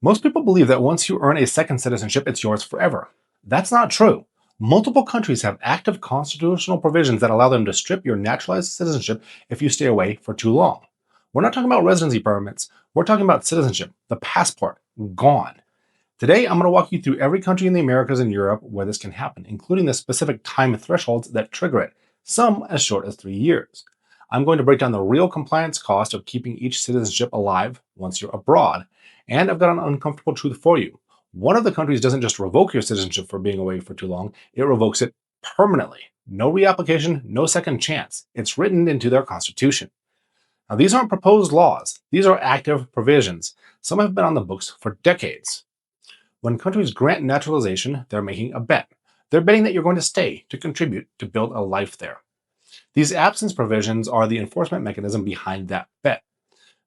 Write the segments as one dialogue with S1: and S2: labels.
S1: Most people believe that once you earn a second citizenship, it's yours forever. That's not true. Multiple countries have active constitutional provisions that allow them to strip your naturalized citizenship if you stay away for too long. We're not talking about residency permits. We're talking about citizenship, the passport, gone. Today, I'm going to walk you through every country in the Americas and Europe where this can happen, including the specific time thresholds that trigger it, some as short as 3 years. I'm going to break down the real compliance cost of keeping each citizenship alive once you're abroad. And I've got an uncomfortable truth for you. One of the countries doesn't just revoke your citizenship for being away for too long, it revokes it permanently. No reapplication, no second chance. It's written into their constitution. Now, these aren't proposed laws, these are active provisions. Some have been on the books for decades. When countries grant naturalization, they're making a bet. They're betting that you're going to stay, to contribute, to build a life there. These absence provisions are the enforcement mechanism behind that bet.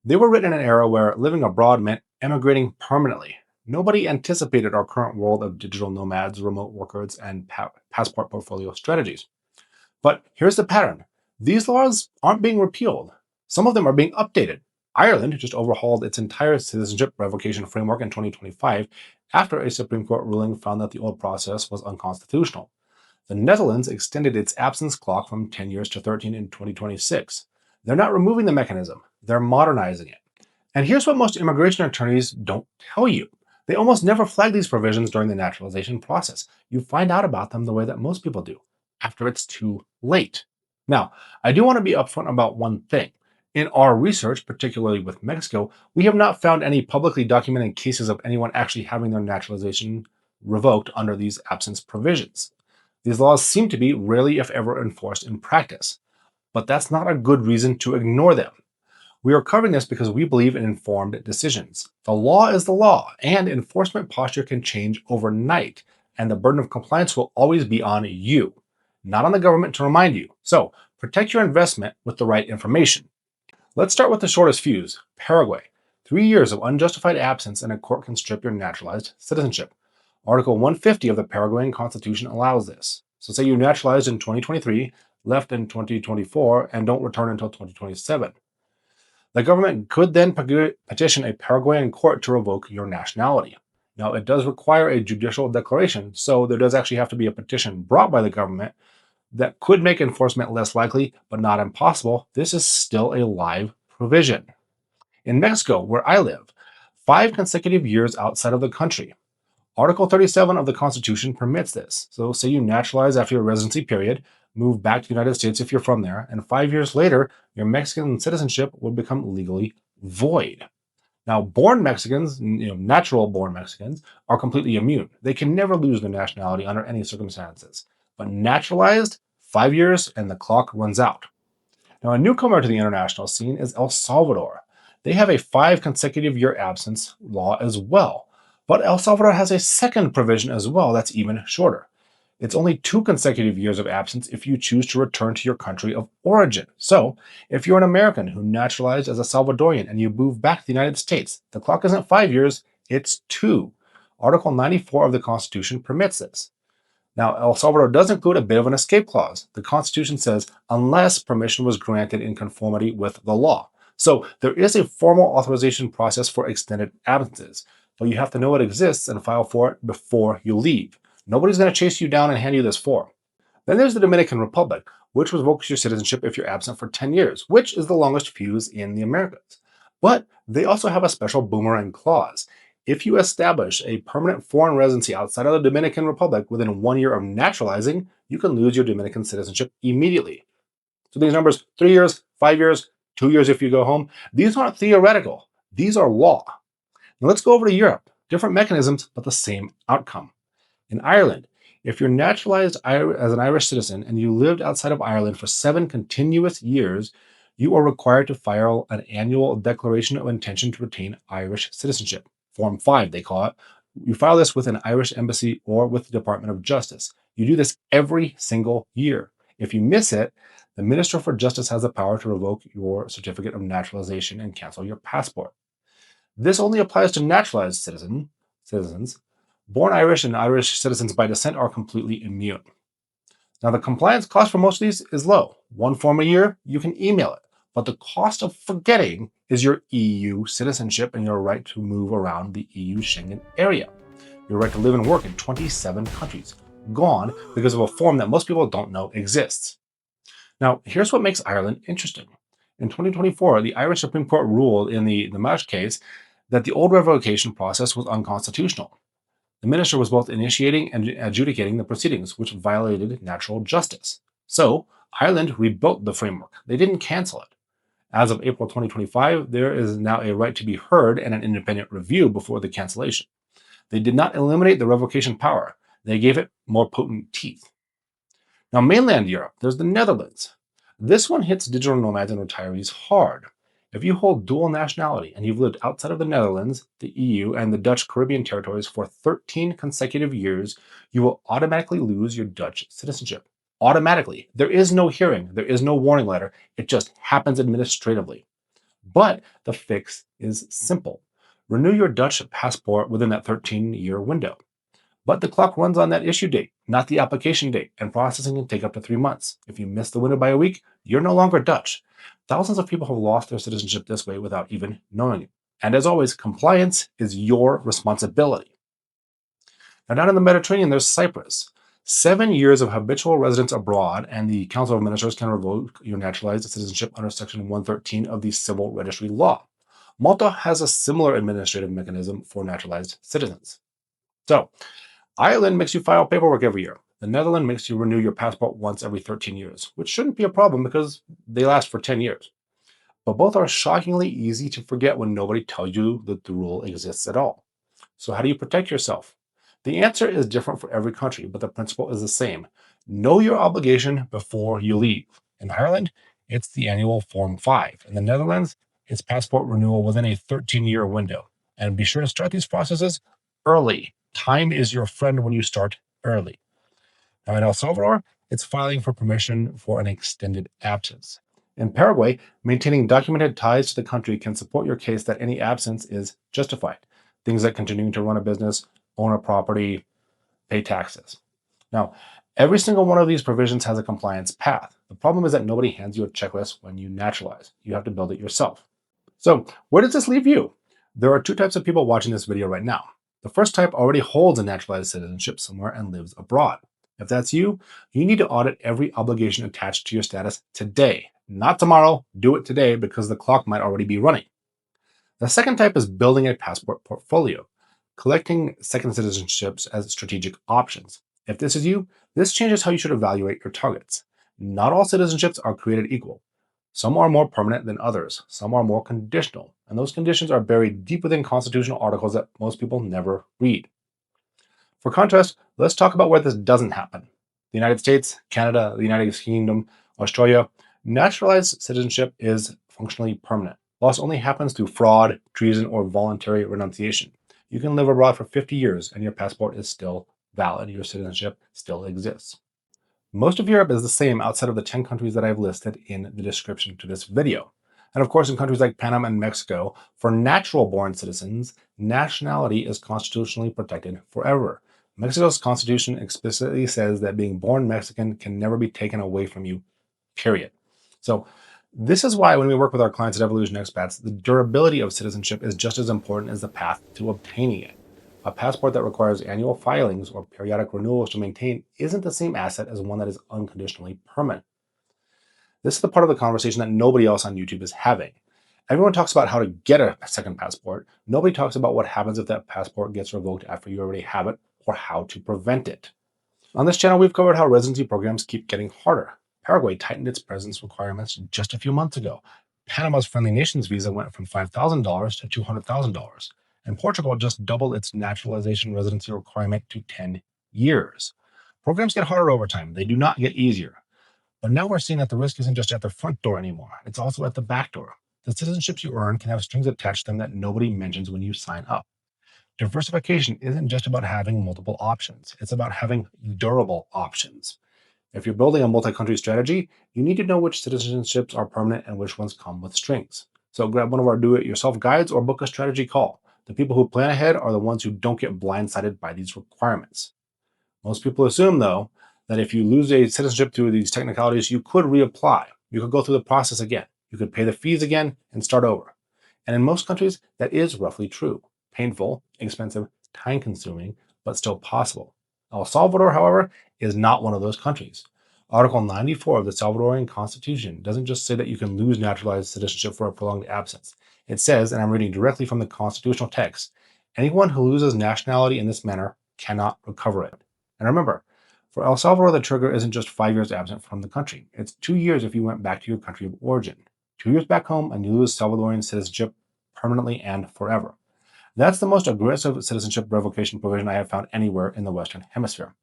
S1: They were written in an era where living abroad meant emigrating permanently. Nobody anticipated our current world of digital nomads, remote workers, and passport portfolio strategies. But here's the pattern. These laws aren't being repealed. Some of them are being updated. Ireland just overhauled its entire citizenship revocation framework in 2025 after a Supreme Court ruling found that the old process was unconstitutional. The Netherlands extended its absence clock from 10 years to 13 in 2026. They're not removing the mechanism, they're modernizing it. And here's what most immigration attorneys don't tell you. They almost never flag these provisions during the naturalization process. You find out about them the way that most people do, after it's too late. Now, I do want to be upfront about one thing. In our research, particularly with Mexico, we have not found any publicly documented cases of anyone actually having their naturalization revoked under these absence provisions. These laws seem to be rarely, if ever, enforced in practice. But that's not a good reason to ignore them. We are covering this because we believe in informed decisions. The law is the law, and enforcement posture can change overnight, and the burden of compliance will always be on you, not on the government to remind you. So, protect your investment with the right information. Let's start with the shortest fuse, Paraguay. 3 years of unjustified absence and a court can strip your naturalized citizenship. Article 150 of the Paraguayan Constitution allows this. So say you naturalized in 2023, left in 2024, and don't return until 2027. The government could then petition a Paraguayan court to revoke your nationality. Now, it does require a judicial declaration, so there does actually have to be a petition brought by the government that could make enforcement less likely, but not impossible. This is still a live provision. In Mexico, where I live, 5 consecutive years outside of the country. Article 37 of the Constitution permits this. So say you naturalize after your residency period, move back to the United States if you're from there, and 5 years later, your Mexican citizenship would become legally void. Now, born Mexicans, natural born Mexicans, are completely immune. They can never lose their nationality under any circumstances. But naturalized, 5 years and the clock runs out. Now, a newcomer to the international scene is El Salvador. They have a 5 consecutive year absence law as well. But El Salvador has a second provision as well that's even shorter. It's only 2 consecutive years of absence if you choose to return to your country of origin. So, if you're an American who naturalized as a Salvadorian and you move back to the United States, the clock isn't 5 years, it's 2. Article 94 of the Constitution permits this. Now, El Salvador does include a bit of an escape clause. The Constitution says, unless permission was granted in conformity with the law. So, there is a formal authorization process for extended absences, but you have to know it exists and file for it before you leave. Nobody's going to chase you down and hand you this form. Then there's the Dominican Republic, which revokes your citizenship if you're absent for 10 years, which is the longest fuse in the Americas. But they also have a special Boomerang clause. If you establish a permanent foreign residency outside of the Dominican Republic within 1 year of naturalizing, you can lose your Dominican citizenship immediately. So these numbers, 3 years, 5 years, 2 years if you go home, these aren't theoretical. These are law. Now let's go over to Europe. Different mechanisms, but the same outcome. In Ireland, if you're naturalized as an Irish citizen and you lived outside of Ireland for 7 continuous years, you are required to file an annual declaration of intention to retain Irish citizenship. Form 5, they call it. You file this with an Irish embassy or with the Department of Justice. You do this every single year. If you miss it, the Minister for Justice has the power to revoke your certificate of naturalization and cancel your passport. This only applies to naturalized citizens. Born Irish and Irish citizens by descent are completely immune. Now, the compliance cost for most of these is low. 1 form a year, you can email it. But the cost of forgetting is your EU citizenship and your right to move around the EU Schengen area. Your right to live and work in 27 countries. Gone because of a form that most people don't know exists. Now, here's what makes Ireland interesting. In 2024, the Irish Supreme Court ruled in the Marsh case that the old revocation process was unconstitutional. The minister was both initiating and adjudicating the proceedings, which violated natural justice. So, Ireland rebuilt the framework. They didn't cancel it. As of April 2025, there is now a right to be heard and an independent review before the cancellation. They did not eliminate the revocation power, they gave it more potent teeth. Now, mainland Europe, there's the Netherlands. This one hits digital nomads and retirees hard. If you hold dual nationality and you've lived outside of the Netherlands, the EU, and the Dutch Caribbean territories for 13 consecutive years, you will automatically lose your Dutch citizenship. Automatically. There is no hearing, there is no warning letter. It just happens administratively. But the fix is simple. Renew your Dutch passport within that 13-year window. But the clock runs on that issue date, not the application date, and processing can take up to 3 months. If you miss the window by a week, you're no longer Dutch. Thousands of people have lost their citizenship this way without even knowing it. And as always, compliance is your responsibility. Now, down in the Mediterranean, there's Cyprus. 7 years of habitual residence abroad, and the Council of Ministers can revoke your naturalized citizenship under Section 113 of the Civil Registry Law. Malta has a similar administrative mechanism for naturalized citizens. So, Ireland makes you file paperwork every year. The Netherlands makes you renew your passport once every 13 years, which shouldn't be a problem because they last for 10 years. But both are shockingly easy to forget when nobody tells you that the rule exists at all. So, how do you protect yourself? The answer is different for every country, but the principle is the same. Know your obligation before you leave. In Ireland, it's the annual Form 5. In the Netherlands, it's passport renewal within a 13-year window. And be sure to start these processes early. Time is your friend when you start early. Now, in El Salvador, it's filing for permission for an extended absence. In Paraguay, maintaining documented ties to the country can support your case that any absence is justified. Things like continuing to run a business, own a property, pay taxes. Now, every single one of these provisions has a compliance path. The problem is that nobody hands you a checklist when you naturalize. You have to build it yourself. So, where does this leave you? There are two types of people watching this video right now. The first type already holds a naturalized citizenship somewhere and lives abroad. If that's you, you need to audit every obligation attached to your status today. Not tomorrow, do it today because the clock might already be running. The second type is building a passport portfolio, collecting second citizenships as strategic options. If this is you, this changes how you should evaluate your targets. Not all citizenships are created equal. Some are more permanent than others. Some are more conditional. And those conditions are buried deep within constitutional articles that most people never read. For contrast, let's talk about where this doesn't happen. The United States, Canada, the United Kingdom, Australia, naturalized citizenship is functionally permanent. Loss only happens through fraud, treason, or voluntary renunciation. You can live abroad for 50 years and your passport is still valid. Your citizenship still exists. Most of Europe is the same outside of the 10 countries that I've listed in the description to this video. And of course, in countries like Panama and Mexico, for natural-born citizens, nationality is constitutionally protected forever. Mexico's constitution explicitly says that being born Mexican can never be taken away from you, period. So this is why when we work with our clients at Evolution Expats, the durability of citizenship is just as important as the path to obtaining it. A passport that requires annual filings or periodic renewals to maintain isn't the same asset as one that is unconditionally permanent. This is the part of the conversation that nobody else on YouTube is having. Everyone talks about how to get a second passport. Nobody talks about what happens if that passport gets revoked after you already have it or how to prevent it. On this channel, we've covered how residency programs keep getting harder. Paraguay tightened its presence requirements just a few months ago. Panama's Friendly Nations visa went from $5,000 to $200,000. And Portugal just doubled its naturalization residency requirement to 10 years. Programs get harder over time. They do not get easier. But now we're seeing that the risk isn't just at the front door anymore. It's also at the back door. The citizenships you earn can have strings attached to them that nobody mentions when you sign up. Diversification isn't just about having multiple options. It's about having durable options. If you're building a multi-country strategy, you need to know which citizenships are permanent and which ones come with strings. So grab one of our do-it-yourself guides or book a strategy call. The people who plan ahead are the ones who don't get blindsided by these requirements. Most people assume, though, that if you lose a citizenship through these technicalities, you could reapply. You could go through the process again. You could pay the fees again and start over. And in most countries, that is roughly true. Painful, expensive, time consuming, but still possible. El Salvador, however, is not one of those countries. Article 94 of the Salvadorian Constitution doesn't just say that you can lose naturalized citizenship for a prolonged absence. It says, and I'm reading directly from the constitutional text, anyone who loses nationality in this manner cannot recover it. And remember, for El Salvador, the trigger isn't just 5 years absent from the country. It's 2 years if you went back to your country of origin. 2 years back home and you lose Salvadorian citizenship permanently and forever. That's the most aggressive citizenship revocation provision I have found anywhere in the Western Hemisphere.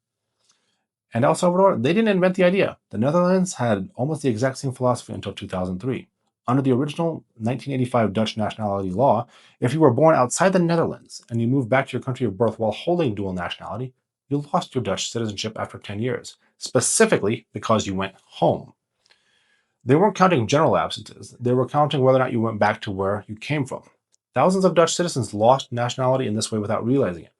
S1: And El Salvador, they didn't invent the idea. The Netherlands had almost the exact same philosophy until 2003. Under the original 1985 Dutch nationality law, if you were born outside the Netherlands and you moved back to your country of birth while holding dual nationality, you lost your Dutch citizenship after 10 years, specifically because you went home. They weren't counting general absences. They were counting whether or not you went back to where you came from. Thousands of Dutch citizens lost nationality in this way without realizing it.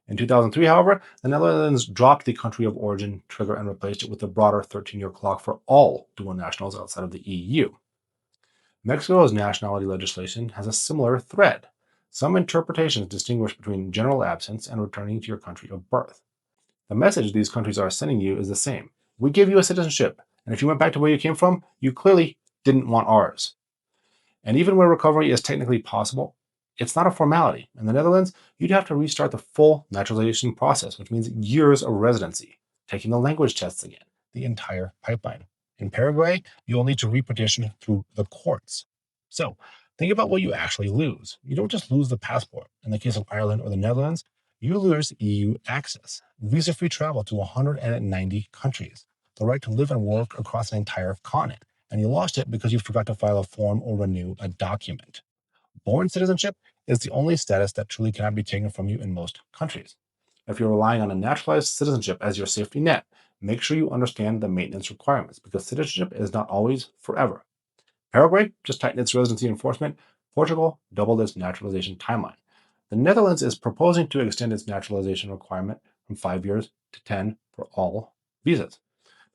S1: In 2003, however, the Netherlands dropped the country of origin trigger and replaced it with a broader 13-year clock for all dual nationals outside of the EU. Mexico's nationality legislation has a similar thread. Some interpretations distinguish between general absence and returning to your country of birth. The message these countries are sending you is the same. We give you a citizenship, and if you went back to where you came from, you clearly didn't want ours. And even where recovery is technically possible, it's not a formality. In the Netherlands, you'd have to restart the full naturalization process, which means years of residency, taking the language tests again, the entire pipeline. In Paraguay, you'll need to repetition through the courts. So think about what you actually lose. You don't just lose the passport. In the case of Ireland or the Netherlands, you lose EU access, visa-free travel to 190 countries, the right to live and work across an entire continent, and you lost it because you forgot to file a form or renew a document. Born citizenship is the only status that truly cannot be taken from you in most countries. If you're relying on a naturalized citizenship as your safety net, make sure you understand the maintenance requirements because citizenship is not always forever. Paraguay just tightened its residency enforcement. Portugal doubled its naturalization timeline. The Netherlands is proposing to extend its naturalization requirement from 5 years to 10 for all visas.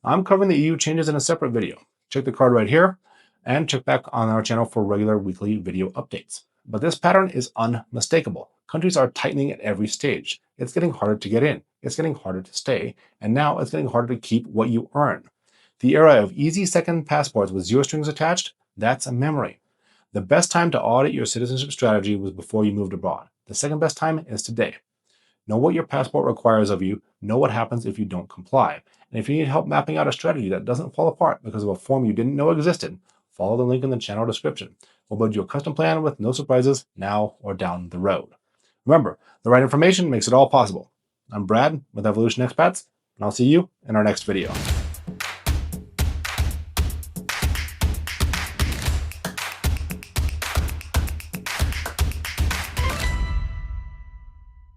S1: I'm covering the EU changes in a separate video. Check the card right here and check back on our channel for regular weekly video updates. But this pattern is unmistakable. Countries are tightening at every stage. It's getting harder to get in. It's getting harder to stay. And now it's getting harder to keep what you earn. The era of easy second passports with zero strings attached, that's a memory. The best time to audit your citizenship strategy was before you moved abroad. The second best time is today. Know what your passport requires of you. Know what happens if you don't comply. And if you need help mapping out a strategy that doesn't fall apart because of a form you didn't know existed, follow the link in the channel description. We'll build you a custom plan with no surprises now or down the road. Remember, the right information makes it all possible. I'm Brad with Evolution Expats, and I'll see you in our next video.